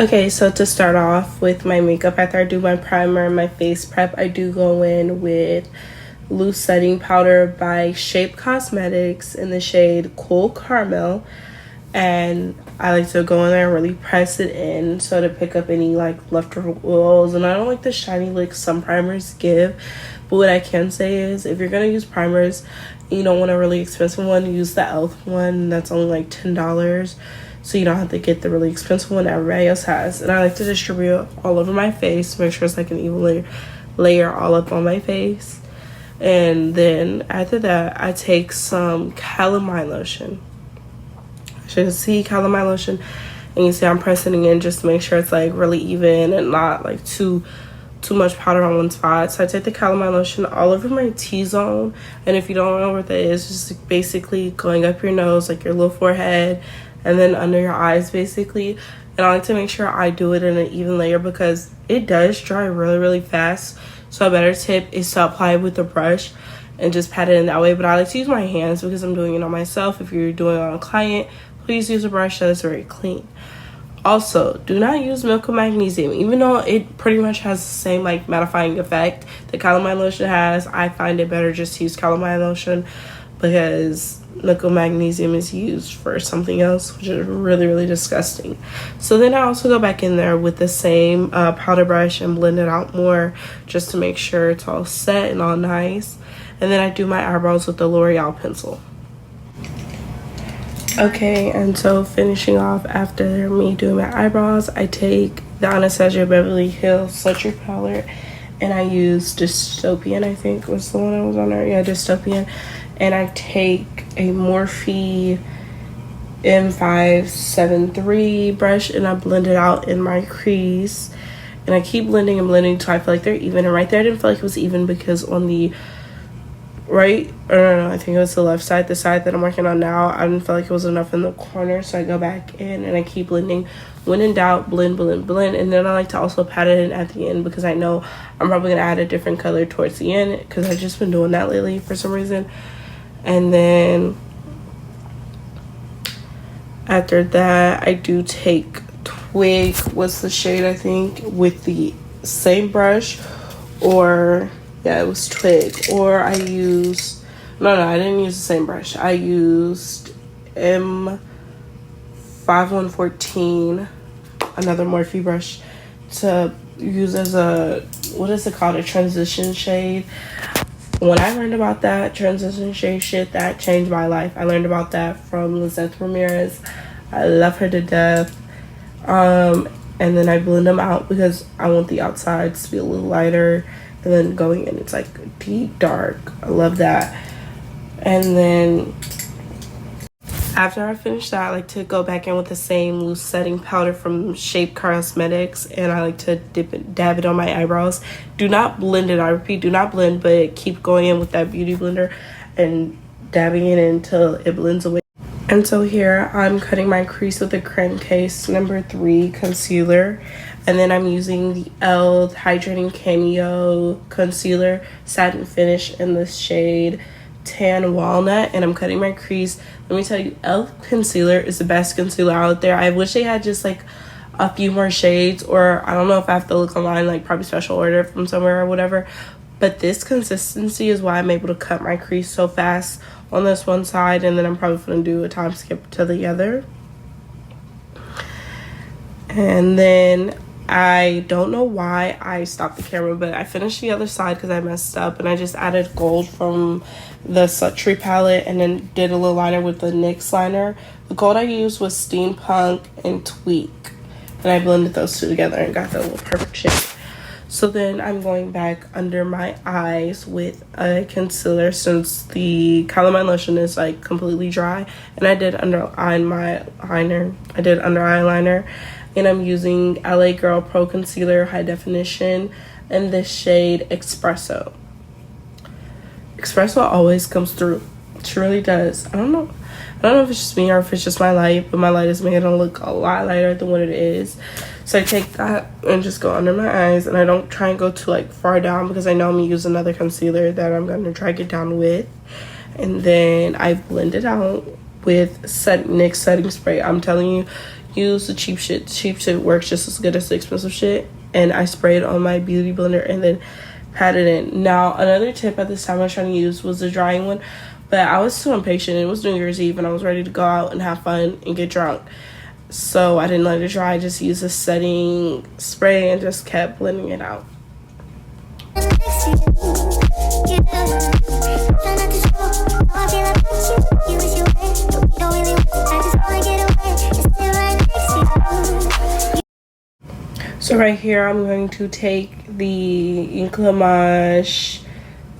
Okay, so to start off with my makeup, after I do my primer and my face prep, I do go in with loose setting powder by Shape Cosmetics in the shade Cool Caramel. And I like to go in there and really press it in so to pick up any like leftover oils. And I don't like the shiny like some primers give. But what I can say is if you're going to use primers and you don't want a really expensive one, use the e.l.f. one. That's only like $10. So you don't have to get the really expensive one that everybody else has. And I like to distribute all over my face, make sure it's like an even layer all up on my face. And then after that, I take some calamine lotion. As you can see, calamine lotion, and you see I'm pressing it in just to make sure it's like really even and not like too much powder on one spot. So I take the calamine lotion all over my T-zone. And if you don't know what that is, just basically going up your nose, like your little forehead, and then under your eyes basically. And I like to make sure I do it in an even layer because it does dry really fast. So a better tip is to apply it with a brush and just pat it in that way. But I like to use my hands because I'm doing it on myself. If you're doing it on a client, please use a brush that is very clean. Also, do not use milk of magnesium. Even though it pretty much has the same like mattifying effect that calamine lotion has, I find it better just to use calamine lotion because milk of magnesium is used for something else, which is really disgusting. So then I also go back in there with the same powder brush and blend it out more just to make sure it's all set and all nice. And then I do my eyebrows with the L'Oreal pencil. Okay, and so finishing off after me doing my eyebrows, I take the Anastasia Beverly Hills Sultry palette and I use Dystopian, I think was the one I was on there. Yeah, Dystopian. And I take a Morphe M573 brush and I blend it out in my crease. And I keep blending and blending until I feel like they're even. And right there I didn't feel like it was even because on the right, or no, I think it was the left side, the side that I'm working on now, I didn't feel like it was enough in the corner. So I go back in and I keep blending. When in doubt, blend. And then I like to also pat it in at the end because I know I'm probably going to add a different color towards the end because I've just been doing that lately for some reason. And then after that, I do take Twig, what's the shade I think, with the same brush, or yeah, it was Twig, or I used, no, I didn't use the same brush. I used M5114, another Morphe brush, to use as a, what is it called, a transition shade. When I learned about that transition shade shit, that changed my life. I learned about that from Lizette Ramirez. I love her to death. And then I blend them out because I want the outsides to be a little lighter. And then going in, it's like deep dark. I love that. And then after I finish that, I like to go back in with the same loose setting powder from Shape Cosmetics, and I like to dab it on my eyebrows. Do not blend it, I repeat, do not blend, but keep going in with that beauty blender and dabbing it until it blends away. And so here I'm cutting my crease with the Creme Case number 3 concealer, and then I'm using the e.l.f. Hydrating Cameo concealer satin finish in the shade Tan Walnut, and I'm cutting my crease. Let me tell you, e.l.f. concealer is the best concealer out there. I wish they had just like a few more shades, or I don't know if I have to look online, like probably special order from somewhere or whatever, but this consistency is why I'm able to cut my crease so fast on this one side, and then I'm probably gonna do a time skip to the other. And then I don't know why I stopped the camera, but I finished the other side because I messed up, and I just added gold from the Sultry palette and then did a little liner with the NYX liner. The gold I used was Steampunk and Tweak, and I blended those two together and got the little perfect shade. So then I'm going back under my eyes with a concealer since the calamine lotion is like completely dry, and I did under eyeliner. And I'm using LA Girl Pro Concealer High Definition in the shade Espresso. Espresso always comes through. It really does. I don't know if it's just me or if it's just my light, but my light is making it look a lot lighter than what it is. So I take that and just go under my eyes, and I don't try and go too like far down because I know I'm gonna use another concealer that I'm gonna try to get down with. And then I blend it out with NYX setting spray. I'm telling you, use the cheap shit. Cheap shit works just as good as the expensive shit. And I sprayed on my beauty blender and then pat it in. Now, another tip at this time I was trying to use was the drying one, but I was too impatient. It was New Year's Eve and I was ready to go out and have fun and get drunk. So I didn't let it dry. I just used a setting spray and just kept blending it out. So right here, I'm going to take the Inclamage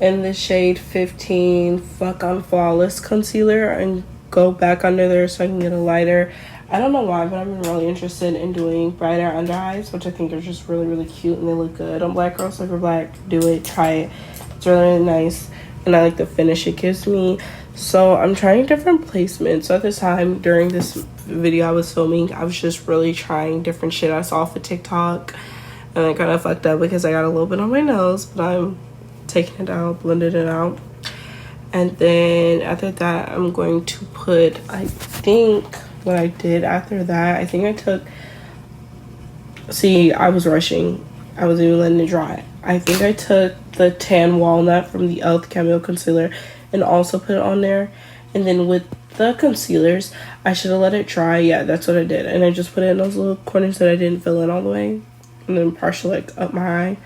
in the shade 15 Fuck on Flawless concealer and go back under there so I can get a lighter. I don't know why, but I'm really interested in doing brighter under eyes, which I think are just really, really cute and they look good on Black Girls Like Black. Do it, try it. It's really, really nice, and I like the finish it gives me. So I'm trying different placements. So at this time, during this video I was filming, I was just really trying different shit I saw for TikTok, and I kind of fucked up because I got a little bit on my nose, but I'm taking it out, blended it out. And then after that, I'm going to put, I think what I did after that, I think I took, see, I was rushing. I wasn't even letting it dry. I think I took the Tan Walnut from the e.l.f. Cameo concealer and also put it on there. And then with the concealers, I should have let it dry. Yeah, that's what I did. And I just put it in those little corners that I didn't fill in all the way. And then partially like up my eye.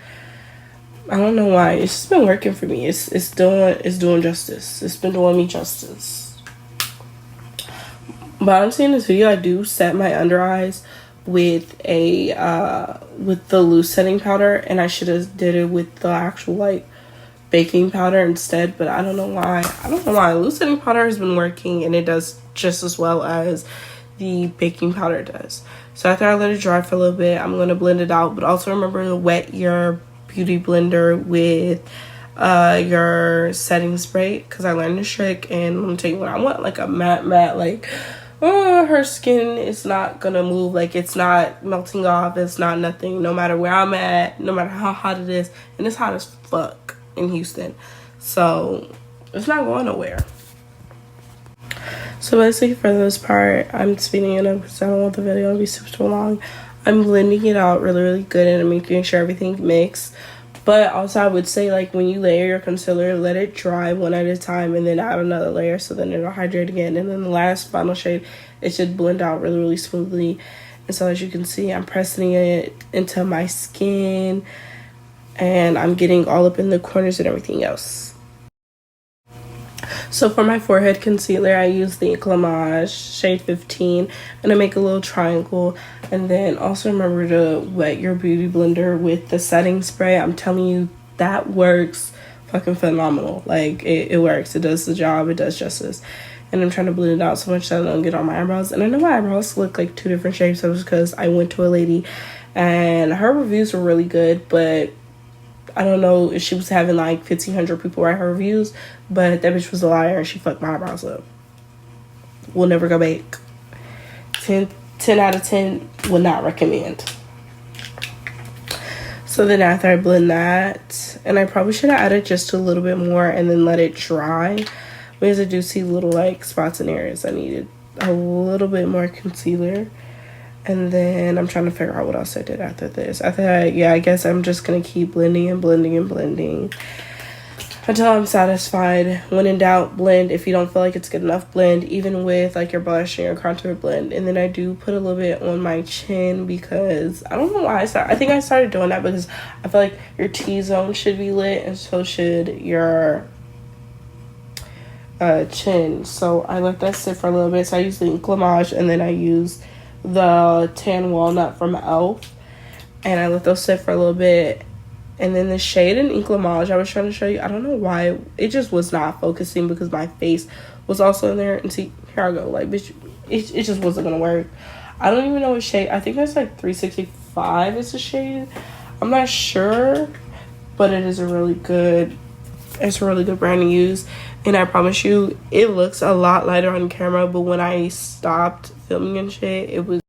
I don't know why. It's just been working for me. It's doing justice. It's been doing me justice. But honestly, in this video, I do set my under eyes with a with the loose setting powder, and I should have did it with the actual like baking powder instead. But I don't know why. Loose setting powder has been working, and it does just as well as the baking powder does. So after I let it dry for a little bit, I'm going to blend it out. But also remember to wet your beauty blender with your setting spray, because I learned this trick. And I'm gonna tell you what I want, like a matte like, oh, her skin is not gonna move, like it's not melting off, it's not nothing, no matter where I'm at, no matter how hot it is. And it's hot as fuck in Houston, so it's not going nowhere. So basically for this part, I'm speeding it up because I don't want the video to be super long. I'm blending it out really, really good, and I'm making sure everything mixed. But also I would say, like, when you layer your concealer, let it dry one at a time and then add another layer so then it'll hydrate again. And then the last final shade, it should blend out really, really smoothly. And so as you can see, I'm pressing it into my skin and I'm getting all up in the corners and everything else. So for my forehead concealer, I use the Inclamage shade 15, and I make a little triangle. And then also remember to wet your beauty blender with the setting spray. I'm telling you, that works fucking phenomenal. Like, it works. It does the job. It does justice. And I'm trying to blend it out so much that I don't get on my eyebrows. And I know my eyebrows look like two different shapes. That was because I went to a lady and her reviews were really good, but I don't know if she was having like 1,500 people write her reviews, but that bitch was a liar and she fucked my eyebrows up. We'll never go back. 10 out of 10 would not recommend. So then after I blend that, and I probably should have added just a little bit more and then let it dry, because I do see little like spots and areas I needed a little bit more concealer. And then I'm trying to figure out what else I did after this. After that, yeah, I guess I'm just going to keep blending and blending and blending until I'm satisfied. When in doubt, blend. If you don't feel like it's good enough, blend. Even with like your blush and your contour, blend. And then I do put a little bit on my chin because I don't know why I think I started doing that because I feel like your T-zone should be lit and so should your chin. So I let that sit for a little bit. So I use the Inclamage and then I use the Tan Walnut from e.l.f. and I let those sit for a little bit. And then the shade in Inclamage I was trying to show you, I don't know why it just was not focusing because my face was also in there. And see, here I go, like, bitch, it just wasn't gonna work. I don't even know what shade. I think it's like 365 is the shade. I'm not sure, but it is a really good, it's a really good brand to use. And I promise you, it looks a lot lighter on camera, but when I stopped filming and shit, it was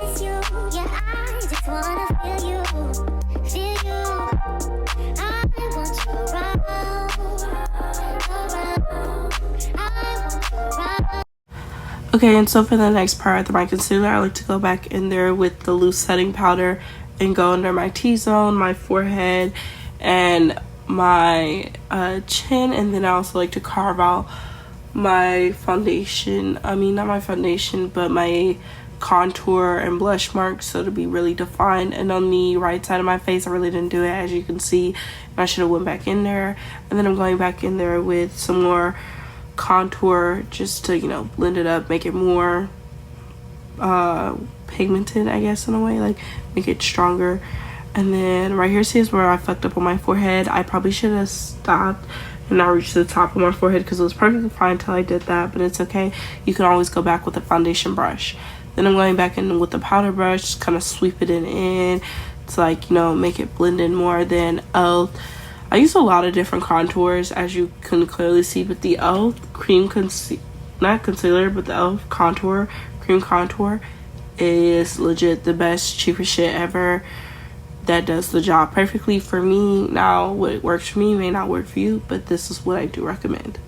kiss you. Yeah, I just wanna feel you. Feel you. I want you around. I want you around. Okay, and so for the next part of my concealer, I like to go back in there with the loose setting powder and go under my T-zone, my forehead, and my chin. And then I also like to carve out my foundation. I mean, not my foundation, but my contour and blush marks, so to be really defined. And on the right side of my face, I really didn't do it, as you can see. And I should have went back in there. And then I'm going back in there with some more contour just to, you know, blend it up, make it more pigmented, I guess, in a way, like make it stronger. And then right here, see, is where I fucked up on my forehead. I probably should have stopped and not reached the top of my forehead, because it was perfectly fine until I did that, but it's okay. You can always go back with a foundation brush. Then I'm going back in with the powder brush, just kind of sweep it in to, like, you know, make it blend in more. Then I use a lot of different contours, as you can clearly see, but the cream not concealer, but the contour, cream contour, is legit the best, cheapest shit ever. That does the job perfectly for me. Now, what works for me may not work for you, but this is what I do recommend.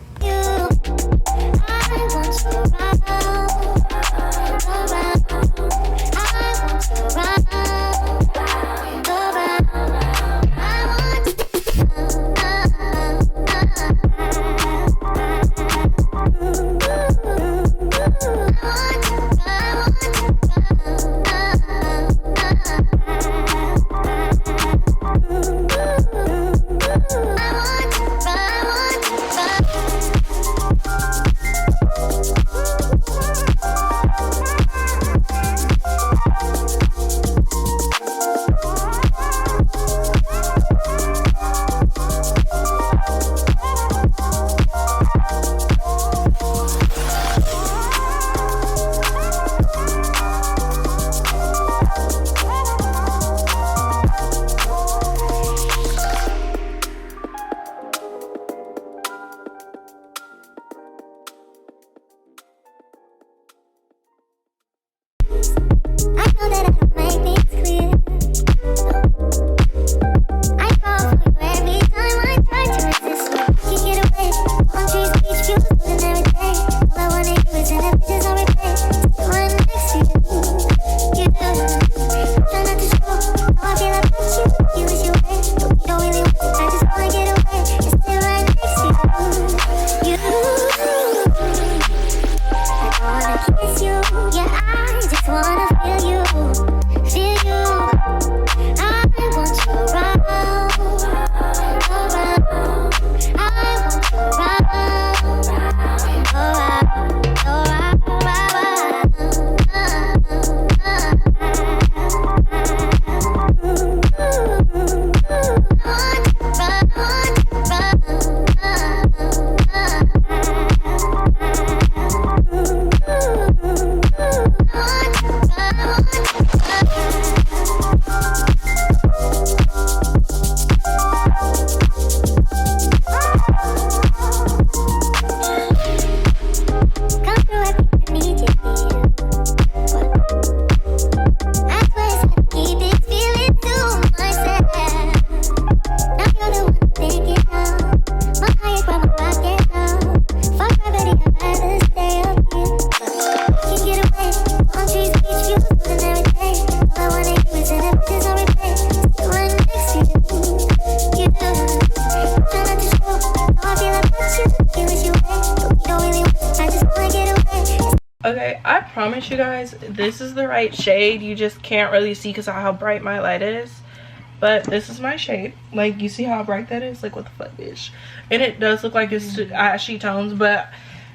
Okay, I promise you guys, this is the right shade. You just can't really see because of how bright my light is. But this is my shade. Like, you see how bright that is? Like, what the fuck, bitch? And it does look like it's ashy tones, but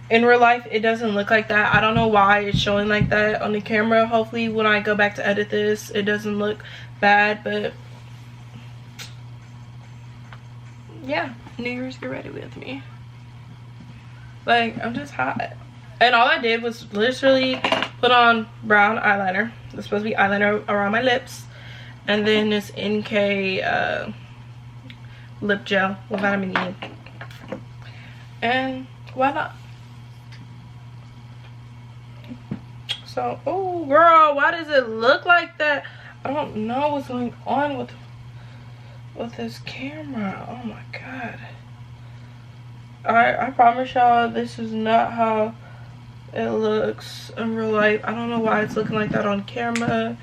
in real life, it doesn't look like that. I don't know why it's showing like that on the camera. Hopefully, when I go back to edit this, it doesn't look bad, but yeah, New Year's, get ready with me. Like, I'm just hot. And all I did was literally put on brown eyeliner. It's supposed to be eyeliner around my lips. And then this NK lip gel with vitamin E. And why not? So, oh girl, why does it look like that? I don't know what's going on with this camera. Oh my god. I promise y'all this is not how it looks in real life. I don't know why it's looking like that on camera.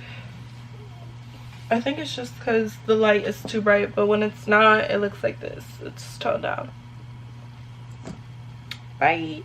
I think it's just because the light is too bright, but when it's not, it looks like this. It's toned down. Bye.